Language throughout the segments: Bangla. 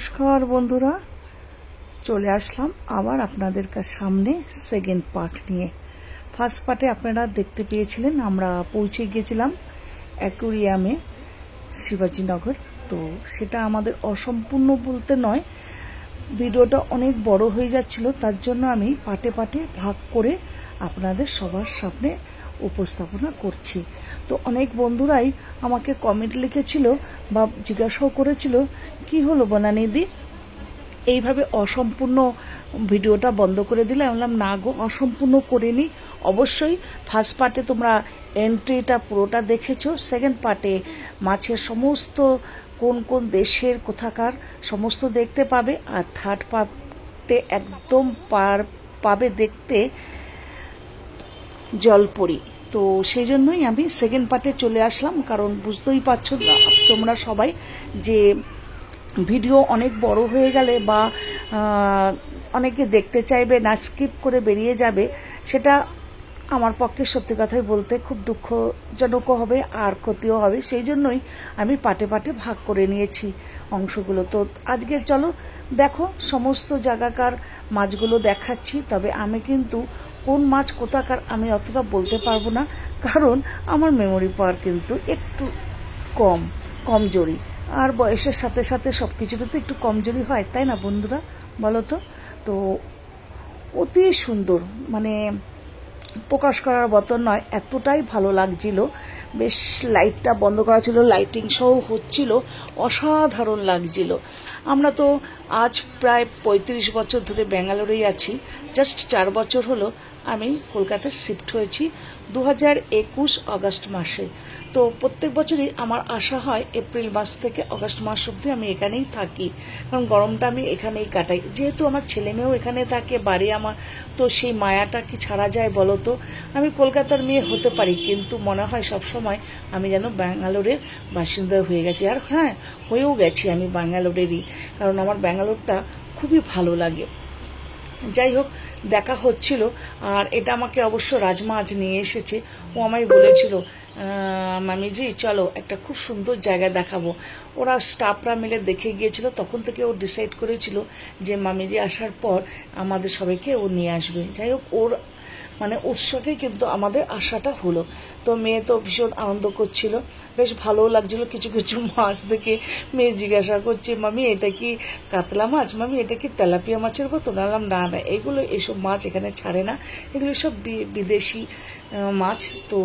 নমস্কার বন্ধুরা, চলে আসলাম আবার আপনাদের সামনে সেকেন্ড পার্ট নিয়ে। ফার্স্ট পার্টে আপনারা দেখতে পেয়েছিলেন আমরা পৌঁছে গিয়েছিলাম অ্যাকোয়ারিয়ামে শিবাজীনগর। তো সেটা আমাদের অসম্পূর্ণ বলতে নয়, ভিডিওটা অনেক বড় হয়ে যাচ্ছিল, তার জন্য আমি পার্টে পার্টে ভাগ করে আপনাদের সবার সামনে উপস্থাপনা করছি। তো অনেক বন্ধুরাই আমাকে কমেন্ট লিখেছিল বা জিজ্ঞাসাও করেছিল, কি হলো বনানিদি, এইভাবে অসম্পূর্ণ ভিডিওটা বন্ধ করে দিলে। আমি বললাম না গো, অসম্পূর্ণ করিনি। অবশ্যই ফার্স্ট পার্টে তোমরা এন্ট্রিটা পুরোটা দেখেছো, সেকেন্ড পার্টে মাছের সমস্ত কোন কোন দেশের কোথাকার সমস্ত দেখতে পাবে, আর থার্ড পার্টে একদম পাবে দেখতে জলপরি। তো সেই জন্যই আমি সেকেন্ড পার্টে চলে আসলাম, কারণ বুঝতেই পারছো তোমরা সবাই যে ভিডিও অনেক বড় হয়ে গেলে বা অনেকে দেখতে চাইবে না, স্কিপ করে বেরিয়ে যাবে, সেটা আমার পক্ষে সত্যি কথাই বলতে খুব দুঃখজনকও হবে আর ক্ষতিও হবে। সেই জন্যই আমি পাটে পাটে ভাগ করে নিয়েছি অংশগুলো। তো আজকে চলো দেখো সমস্ত জায়গাকার মাছগুলো দেখাচ্ছি। তবে আমি কিন্তু কোন মাছ কোথাকার আমি অতটা বলতে পারবো না, কারণ আমার মেমোরি পাওয়ার কিন্তু একটু কমজোরি, আর বয়সের সাথে সাথে সব কিছুতে তো একটু কমজোরি হয়, তাই না বন্ধুরা, বলো তো? তো অতি সুন্দর, মানে প্রকাশ করার মতন নয়, এতটাই ভালো লাগছিল। বেশ লাইটটা বন্ধ করা ছিল, লাইটিং সহ হচ্ছিল, অসাধারণ লাগছিল। আমরা তো আজ প্রায় 35 বছর ধরে ব্যাঙ্গালোরেই আছি। জাস্ট 4 বছর হলো আমি কলকাতায় শিফট হয়েছি 2021 অগস্ট মাসে। তো প্রত্যেক বছরই আমার আসা হয় এপ্রিল মাস থেকে অগস্ট মাস অবধি আমি এখানেই থাকি, কারণ গরমটা আমি এখানেই কাটাই। যেহেতু আমার ছেলে মেয়েও এখানে থাকে, বাড়ি আমার, তো সেই মায়াটা কি ছাড়া যায় বলো তো? আমি কলকাতার মেয়ে হতে পারি, কিন্তু মনে হয় সবসময় আমি যেন ব্যাঙ্গালোরের বাসিন্দা হয়ে গেছি। আর হ্যাঁ, হয়েও গেছি আমি ব্যাঙ্গালোরেরই, কারণ আমার ব্যাঙ্গালোরটা খুবই ভালো লাগে। যাই হোক, দেখা হচ্ছিল। আর এটা আমাকে অবশ্য রাজমা আজ নিয়ে এসেছে। ও আমায় বলেছিল, মামিজি চলো একটা খুব সুন্দর জায়গা দেখাবো। ওরা স্টাফরা মিলে দেখে গিয়েছিল, তখন থেকে ও ডিসাইড করেছিল যে মামিজি আসার পর আমাদের সবাইকে ও নিয়ে আসবে। যাই হোক, ওর মানে উৎসবে কিন্তু আমাদের আশাটা হলো। তো মেয়ে তো ভীষণ আনন্দ করছিল, বেশ ভালোও লাগছিল। কিছু কিছু মাছ দেখে মেয়ে জিজ্ঞাসা করছে, মামি এটা কি কাতলা মাছ, মামি এটা কি তেলাপিয়া মাছের মতো? বললাম না না, এসব মাছ এখানে ছাড়ে না, এগুলো সব বিদেশি মাছ। তো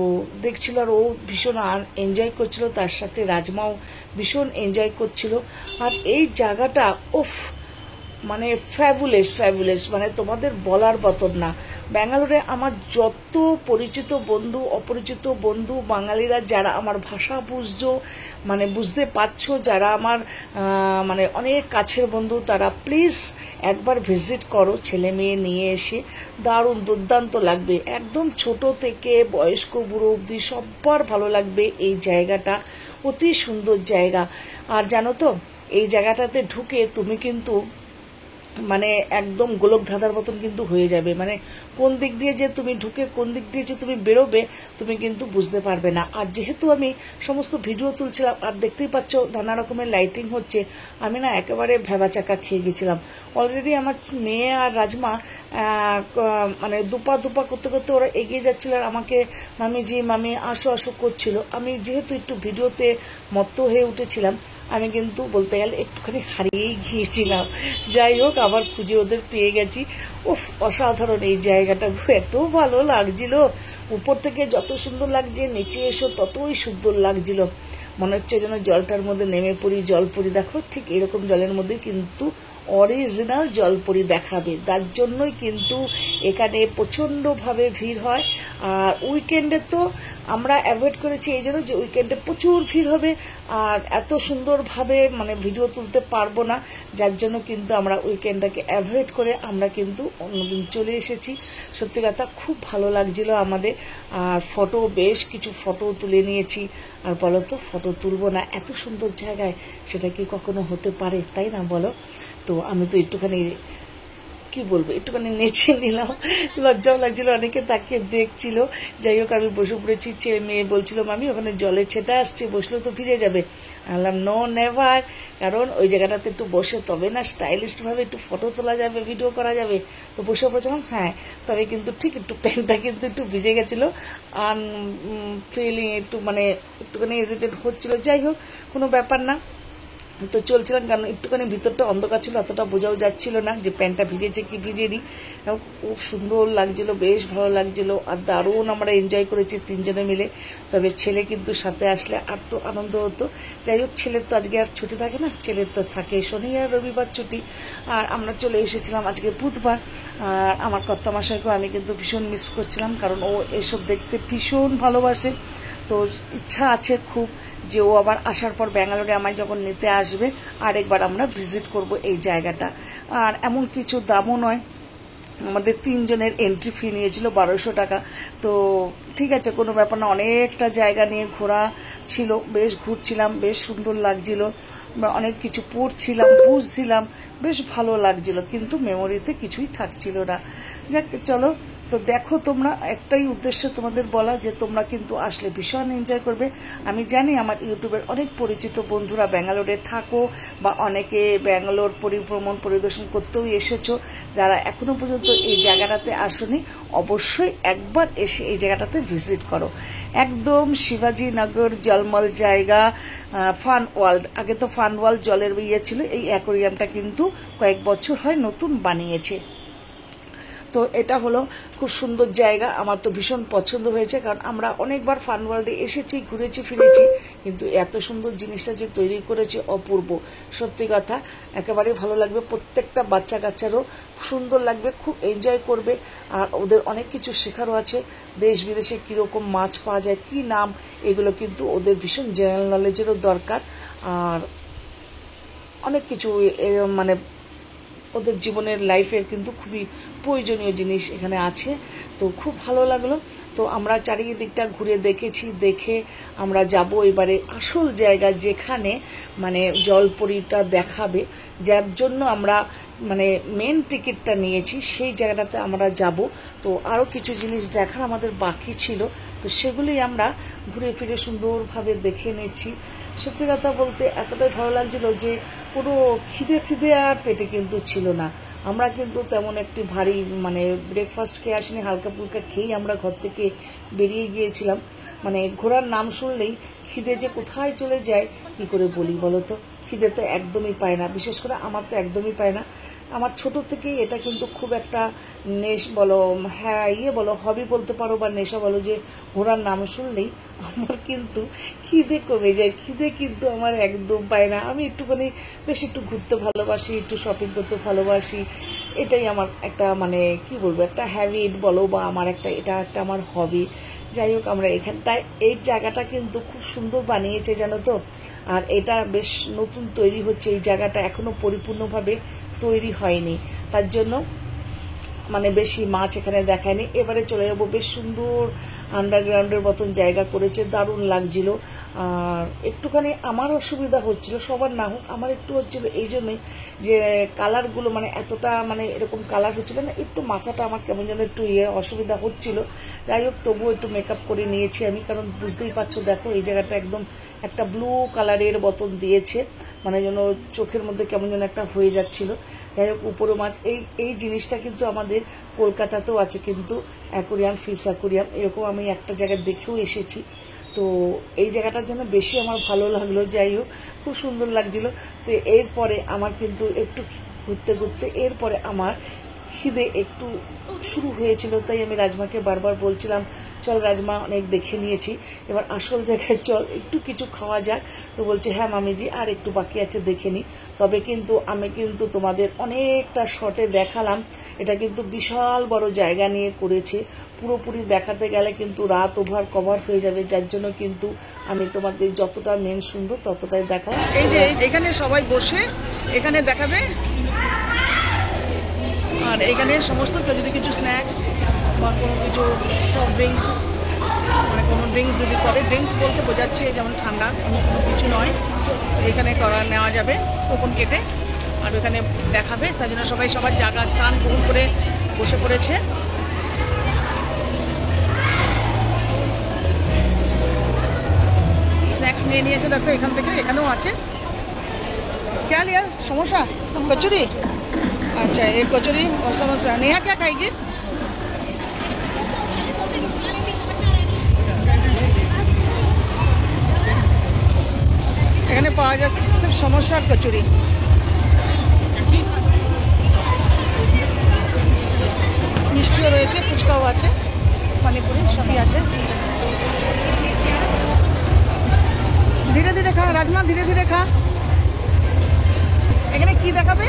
দেখছিল, আর ও ভীষণ এনজয় করছিল, তার সাথে রাজমাও ভীষণ এনজয় করছিল। আর এই জায়গাটা উফ, মানে ফ্যাবুলেস, মানে তোমাদের বলার মতন না। ব্যাঙ্গালোরে আমার যত পরিচিত বন্ধু, অপরিচিত বন্ধু, বাঙালিরা যারা আমার ভাষা বুঝতে পারছো, যারা আমার মানে অনেক কাছের বন্ধু, তারা প্লিজ একবার ভিজিট করো ছেলে মেয়ে নিয়ে এসে। দারুণ দুর্দান্ত লাগবে, একদম ছোট থেকে বয়স্ক বুড়ো অবধি সবার ভালো লাগবে এই জায়গাটা। অতি সুন্দর জায়গা। আর জানো তো, এই জায়গাটাতে ঢুকে তুমি কিন্তু মানে একদম গোলক ধাঁধার মতন কিন্তু হয়ে যাবে। মানে কোন দিক দিয়ে যে তুমি ঢুকে কোন দিক দিয়ে যে তুমি বেরোবে তুমি কিন্তু বুঝতে পারবে না। আর যেহেতু আমি সমস্ত ভিডিও তুলছিলাম, আর দেখতেই পাচ্ছ নানা রকমের লাইটিং হচ্ছে, আমি না একেবারে ভেবাচাকা খেয়ে গেছিলাম। অলরেডি আমার মেয়ে আর রাজমা মানে দুপা করতে করতে ওরা এগিয়ে যাচ্ছিল, আর আমাকে মামি আসো করছিল। আমি যেহেতু একটু ভিডিওতে মত্ত হয়ে উঠেছিলাম, আমি কিন্তু বলতে গেলে একটুখানি হারিয়েই গিয়েছিলাম। যাই হোক, আবার খুঁজে ওদের পেয়ে গেছি। উফ, অসাধারণ এই জায়গাটা, এত ভালো লাগছিল। উপর থেকে যত সুন্দর লাগছে, নিচে এসো ততই সুন্দর লাগছিল। মনে হচ্ছে যেন জলটার মধ্যে নেমে পড়ি, জলপরি। দেখো ঠিক এরকম জলের মধ্যে কিন্তু অরিজিনাল জলপরি দেখাবে, তার জন্যই কিন্তু এখানে প্রচণ্ডভাবে ভিড় হয়। আর উইকেন্ডে তো আমরা অ্যাভয়েড করেছি এই জন্য যে উইকেন্ডে প্রচুর ভিড় হবে, আর এত সুন্দরভাবে মানে ভিডিও তুলতে পারবো না, যার জন্য কিন্তু আমরা উইকেন্ডটাকে অ্যাভয়েড করে আমরা কিন্তু অন্যদিন চলে এসেছি। সত্যি কথা খুব ভালো লাগছিল আমাদের। আর বেশ কিছু ফটো তুলে নিয়েছি। আর বলো তো, ফটো তুলবো না এত সুন্দর জায়গায়, সেটা কি কখনো হতে পারে, তাই না বলো? তো আমি তো একটুখানি কি বলবো, একটুখানি নেচে নিলাম, লজ্জাও লাগছিল, অনেকে তাকিয়ে দেখছিল। যাই হোক, আমি বসে পড়েছি। মেয়ে বলছিল, মামি ওখানে জলের ছেটা আসছে, বসলেও তো ভিজে যাবে। আমি বললাম নো নেভার, কারণ ওই জায়গাটাতে একটু বসে তবে না স্টাইলিশভাবে একটু ফটো তোলা যাবে, ভিডিও করা যাবে। তো বসে পড়েছিলাম, হ্যাঁ তবে কিন্তু ঠিক একটু প্যান্টটা কিন্তু একটু ভিজে গেছিলো, আর ফিলিং একটু মানে একটুখানি হেজিটেট হচ্ছিলো। যাই হোক, কোনো ব্যাপার না, তো চলছিলাম, কারণ একটুখানি ভিতরটা অন্ধকার ছিল, অতটা বোঝাও যাচ্ছিল না যে প্যান্টটা ভিজেছে কি ভিজেনি। খুব সুন্দর লাগছিল, বেশ ভালো লাগছিল, আর দারুণ আমরা এনজয় করেছি 3 জনে মিলে। তবে ছেলে কিন্তু সাথে আসলে আর তো আনন্দ হতো। যাই হোক, ছেলের তো আজকে আর ছুটি থাকে না, ছেলের তো থাকে শনি আর রবিবার ছুটি, আর আমরা চলে এসেছিলাম আজকে বুধবার। আর আমার কর্তামশাইকেও আমি কিন্তু ভীষণ মিস করছিলাম, কারণ ও এসব দেখতে ভীষণ ভালোবাসে। তো ইচ্ছা আছে খুব যে ও আবার আসার পর ব্যাঙ্গালোরে আমায় যখন নিতে আসবে আরেকবার আমরা ভিজিট করব এই জায়গাটা। আর এমন কিছু দামও নয়, আমাদের 3 জনের এন্ট্রি ফি নিয়েছিল 1200 টাকা। তো ঠিক আছে, কোনো ব্যাপার না, অনেকটা জায়গা নিয়ে ঘোরা ছিল, বেশ ঘুরছিলাম, বেশ সুন্দর লাগছিল, অনেক কিছু পড়ছিলাম, বুঝছিলাম, বেশ ভালো লাগছিল, কিন্তু মেমোরিতে কিছুই থাকছিল না। যাক চলো, তো দেখো তোমরা, একটাই উদ্দেশ্য তোমাদের বলা যে তোমরা কিন্তু আসলে ভীষণ এনজয় করবে। আমি জানি আমার ইউটিউবের অনেক পরিচিত বন্ধুরা ব্যাঙ্গালোরে থাকো, বা অনেকে ব্যাঙ্গালোর পরিভ্রমণ পরিদর্শন করতেও এসেছো, যারা এখনো পর্যন্ত এই জায়গাটাতে আসোনি, অবশ্যই একবার এসে এই জায়গাটাতে ভিজিট করো। একদম শিবাজীনগর জলমল জায়গা, ফান ওয়ার্ল্ড, আগে তো ফান ওয়ার্ল্ড জলের ইয়ে ছিল, এই অ্যাকোরিয়ামটা কিন্তু কয়েক বছর হয় নতুন বানিয়েছে। তো এটা হলো খুব সুন্দর জায়গা, আমার তো ভীষণ পছন্দ হয়েছে, কারণ আমরা অনেকবার ফান ওয়ার্ল্ডে এসেছি, ঘুরেছি ফিরেছি, কিন্তু এত সুন্দর জিনিসটা যে তৈরি করেছে অপূর্ব, সত্যি কথা একেবারে ভালো লাগবে। প্রত্যেকটা বাচ্চা কাচ্চারও সুন্দর লাগবে, খুব এনজয় করবে। আর ওদের অনেক কিছু শেখারও আছে, দেশ বিদেশে কীরকম মাছ পাওয়া যায়, কী নাম, এগুলো কিন্তু ওদের ভীষণ জেনারেল নলেজেরও দরকার। আর অনেক কিছু মানে ওদের জীবনের লাইফের কিন্তু খুবই প্রয়োজনীয় জিনিস এখানে আছে। তো খুব ভালো লাগলো। তো আমরা চারিদিকটা ঘুরে দেখেছি, দেখে আমরা যাব এবারে আসল জায়গা, যেখানে মানে জলপরীটা দেখাবে, যার জন্য আমরা মানে মেন টিকিটটা নিয়েছি, সেই জায়গাটাতে আমরা যাব। তো আরও কিছু জিনিস দেখার আমাদের বাকি ছিল, তো সেগুলি আমরা ঘুরে ফিরে সুন্দরভাবে দেখে নিচ্ছি। সত্যি কথা বলতে এতটাই ভালো লাগছিল যে কোনো খিদে আর পেটে কিন্তু ছিল না। আমরা কিন্তু তেমন একটি ভারী মানে ব্রেকফাস্ট খেয়ে আসিনি, হালকা ফুলকা খেয়েই আমরা ঘর থেকে বেরিয়ে গিয়েছিলাম। মানে ঘোরার নাম শুনলেই খিদে যে কোথায় চলে যায় কি করে বলি বলো তো, খিদে তো একদমই পায় না, বিশেষ করে আমার তো একদমই পায় না। আমার ছোট থেকেই এটা কিন্তু খুব একটা বলো, হ্যাঁ বলো, হবি বলতে পারো বা নেশা বলো, যে ঘোরার নাম শুনলেই আমার কিন্তু খিদে কমে যায়। খিদে কিন্তু আমার একদম পায় না। আমি একটুখানি বেশ একটু ঘুরতে ভালোবাসি, একটু শপিং করতে ভালোবাসি, এটাই আমার একটা মানে কি বলবো, একটা হ্যাবিট বলো, বা আমার এটা একটা আমার হবি। যাই হোক, আমরা এখানটায় এই জায়গাটা কিন্তু খুব সুন্দর বানিয়েছে জানো তো। আর এটা বেশ নতুন তৈরি হচ্ছে, এই জায়গাটা এখনো পরিপূর্ণভাবে তৈরি হয়নি, তার জন্য মানে বেশি মাছ এখানে দেখায়নি। এবারে চলে যাবো, বেশ সুন্দর আন্ডারগ্রাউন্ডের মতন জায়গা করেছে, দারুণ লাগছিল। আর একটুখানি আমার অসুবিধা হচ্ছিল, সবার না হোক, আমার একটু হচ্ছিল এই জন্যই যে কালারগুলো মানে এতটা মানে এরকম কালার হচ্ছিল না, একটু মাথাটা আমার কেমন যেন একটু অসুবিধা হচ্ছিল। যাই হোক, তবুও একটু মেকআপ করে নিয়েছি আমি, কারণ বুঝতেই পারছো, দেখো এই জায়গাটা একদম একটা ব্লু কালারের মতন দিয়েছে, মানে যেন চোখের মধ্যে কেমন যেন একটা হয়ে যাচ্ছিল। যাই হোক, উপরে মাছ, এই জিনিসটা কিন্তু আমাদের কলকাতাতেও আছে, কিন্তু অ্যাকোরিয়াম, ফিশ অ্যাকোরিয়াম, এরকম আমি একটা জায়গায় দেখেও এসেছি। তো এই জায়গাটার জন্য বেশি আমার ভালো লাগলো। যাই হোক, খুব সুন্দর লাগছিল। তো এরপরে আমার কিন্তু একটু ঘুরতে ঘুরতে এরপরে আমার খিদে একটু শুরু হয়েছিল, তাই আমি রাজমাকে বারবার বলছিলাম চল রাজমা, অনেক দেখে নিয়েছি, এবার আসল জায়গায় চল, একটু কিছু খাওয়া যাক। তো বলছে হ্যাঁ মামিজি, আর একটু বাকি আছে, দেখে নি। তবে কিন্তু আমি কিন্তু তোমাদের অনেকটা শর্টে দেখালাম, এটা কিন্তু বিশাল বড় জায়গা নিয়ে করেছে, পুরোপুরি দেখাতে গেলে কিন্তু রাত ওভার কভার হয়ে যাবে, যার জন্য কিন্তু আমি তোমাদের যতটা মেন সুন্দর ততটাই দেখালাম। এই যে এখানে সবাই বসে এখানে দেখাবে, আর এখানে সমস্ত কেউ যদি কিছু স্ন্যাক্স বা কোনো কিছু সফট ড্রিঙ্কস, মানে কোনো ড্রিঙ্কস যদি করে, ড্রিঙ্কস বলতে বোঝাচ্ছে যেমন ঠান্ডা, অন্য কোনো কিছু নয়, এখানে নেওয়া যাবে কুপন কেটে, আর এখানে দেখাবে, তার জন্য সবাই সবার জায়গা স্থান গ্রহণ করে বসে পড়েছে। স্ন্যাক্স নিয়ে নিয়েছে, দেখো এখান থেকে, এখানেও আছে। क्या लिया? समोसा, कचौरी। अच्छा एक कचौरी और समोसा। नेहा क्या खाएगी? এখানে পাওয়া যাচ্ছে সমোসা আর কচুরি। মিষ্টিও রয়েছে, ফুচকাও আছে, পানিপুরি সবই আছে। ধীরে ধীরে খা রাজমা, ধীরে ধীরে খা। এখানে কি দেখাবে?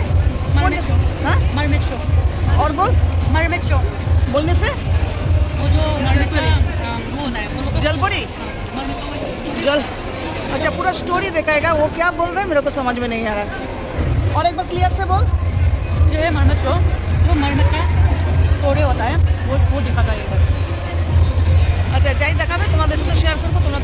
Mermaid show. हाँ मरमेड शो। और बोल, मरमेड शो बोलने से वो जो मरमेड का वो होता है, वो लोग का जलपरी मरमेड का वो story जल। अच्छा पूरा स्टोरी दिखाएगा। वो क्या बोल रहा है मेरे को समझ में नहीं आ रहा। और एक बार क्लियर से बोल। जो है मरमेड शो, जो मरमेड का स्टोरी होता है वो दिखाता है। আচ্ছা যাই দেখাবে তোমাদের সাথে শেয়ার করবো, তোমরা